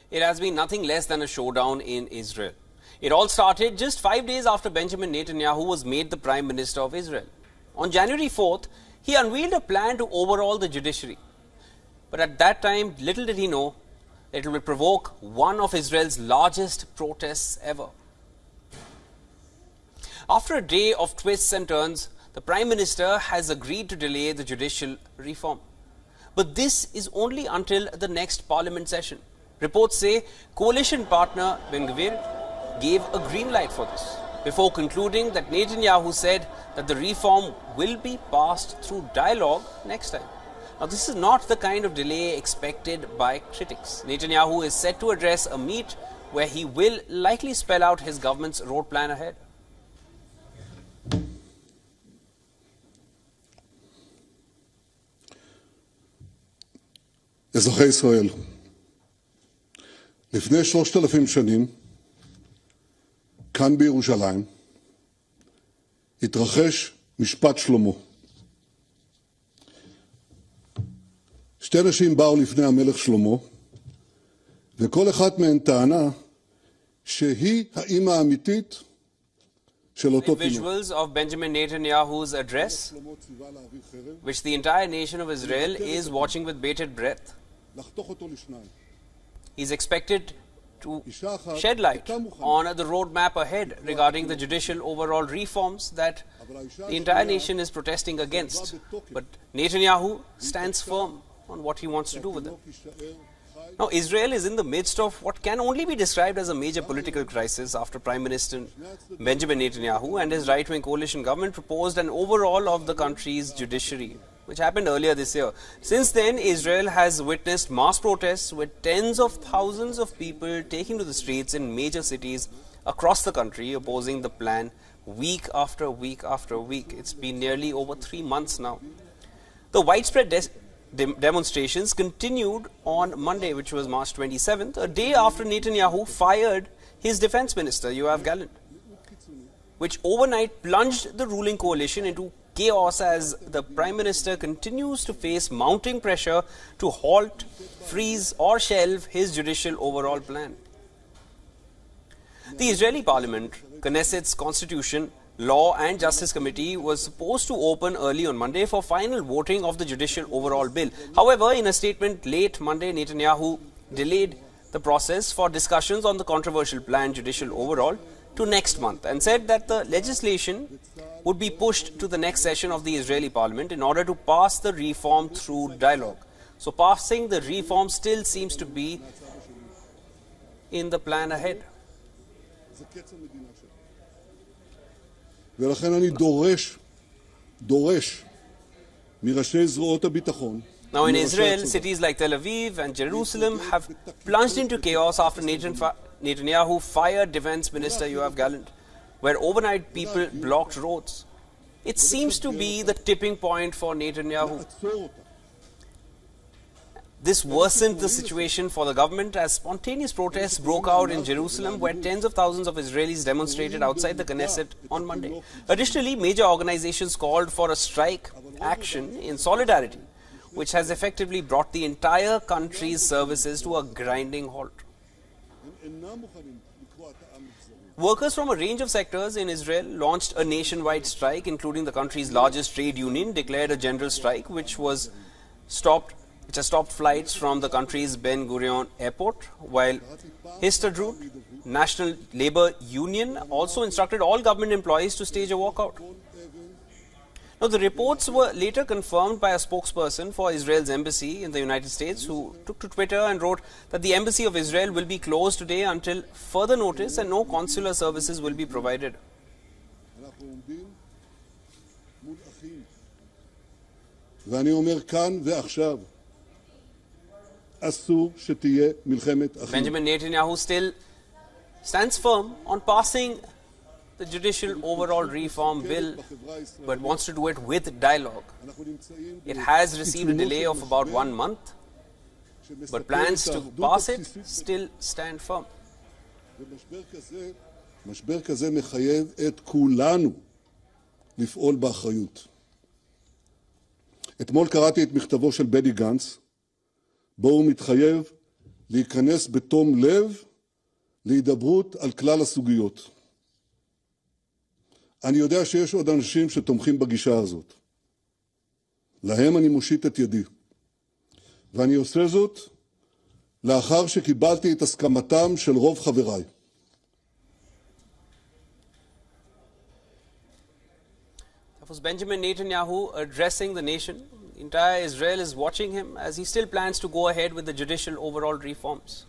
It has been nothing less than a showdown in Israel. It all started just 5 days after Benjamin Netanyahu was made the Prime Minister of Israel. On January 4th, he unveiled a plan to overhaul the judiciary. But at that time, little did he know that it would provoke one of Israel's largest protests ever. After a day of twists and turns, the Prime Minister has agreed to delay the judicial reform. But this is only until the next Parliament session. Reports say coalition partner Ben-Gvir gave a green light for this, before concluding that Netanyahu said that the reform will be passed through dialogue next time. Now, this is not the kind of delay expected by critics. Netanyahu is set to address a meet where he will likely spell out his government's road plan ahead. אזרחי ישראל, לפני 3,000 שנים, כאן בירושלים, התרחש משפט שלמה. שתי נשים באו לפני המלך שלמה, וכל אחת מהן טענה שהיא האמא האמיתית של אותו תינוק. Visuals of Benjamin Netanyahu's address, which the entire nation of Israel is watching with bated breath. He's expected to shed light on the roadmap ahead regarding the judicial overall reforms that the entire nation is protesting against. But Netanyahu stands firm on what he wants to do with them. Now, Israel is in the midst of what can only be described as a major political crisis after Prime Minister Benjamin Netanyahu and his right-wing coalition government proposed an overhaul of the country's judiciary, which happened earlier this year. Since then, Israel has witnessed mass protests with tens of thousands of people taking to the streets in major cities across the country, opposing the plan week after week after week. It's been nearly over 3 months now. The widespread demonstrations continued on Monday, which was March 27th, a day after Netanyahu fired his defense minister, Yoav Gallant, which overnight plunged the ruling coalition into chaos as the Prime Minister continues to face mounting pressure to halt, freeze or shelve his judicial overhaul plan. The Israeli Parliament, Knesset's Constitution, Law and Justice Committee was supposed to open early on Monday for final voting of the judicial overhaul bill. However, in a statement late Monday, Netanyahu delayed the process for discussions on the controversial plan judicial overhaul to next month and said that the legislation would be pushed to the next session of the Israeli Parliament in order to pass the reform through dialogue. So passing the reform still seems to be in the plan ahead. ולכן אני דורש מראשי זרועות הביטחון. Now in Israel, cities like Tel Aviv and Jerusalem have plunged into chaos after Netanyahu fired Defense Minister Yoav Gallant, where overnight people blocked roads. It seems to be the tipping point for Netanyahu. This worsened the situation for the government as spontaneous protests broke out in Jerusalem, where tens of thousands of Israelis demonstrated outside the Knesset on Monday. Additionally, major organizations called for a strike action in solidarity, which has effectively brought the entire country's services to a grinding halt. Workers from a range of sectors in Israel launched a nationwide strike, including the country's largest trade union declared a general strike, which has stopped flights from the country's Ben Gurion airport, while Histadrut, National Labour Union, also instructed all government employees to stage a walkout. Now, the reports were later confirmed by a spokesperson for Israel's embassy in the United States, who took to Twitter and wrote that the embassy of Israel will be closed today until further notice and no consular services will be provided. Benjamin Netanyahu still stands firm on passing the judicial overall reform bill, but wants to do it with dialogue. It has received a delay of about 1 month, but plans to pass it still stand firm. משבר כזה מחייב את כולנו לפעול באחריות. אתמול קראתי את מכתבו של בני גנץ, בו הוא מתחייב להיכנס בתום לב להידברות על כלל הסוגיות. אני יודע שיש עוד אנשים שתומכים בגישה הזאת. להם אני מושיט את ידי. ואני עושה זאת לאחר שקיבלתי את הסכמתם של רוב חבריי. That was Benjamin Netanyahu addressing the nation. Entire Israel is watching him as he still plans to go ahead with the judicial overall reforms.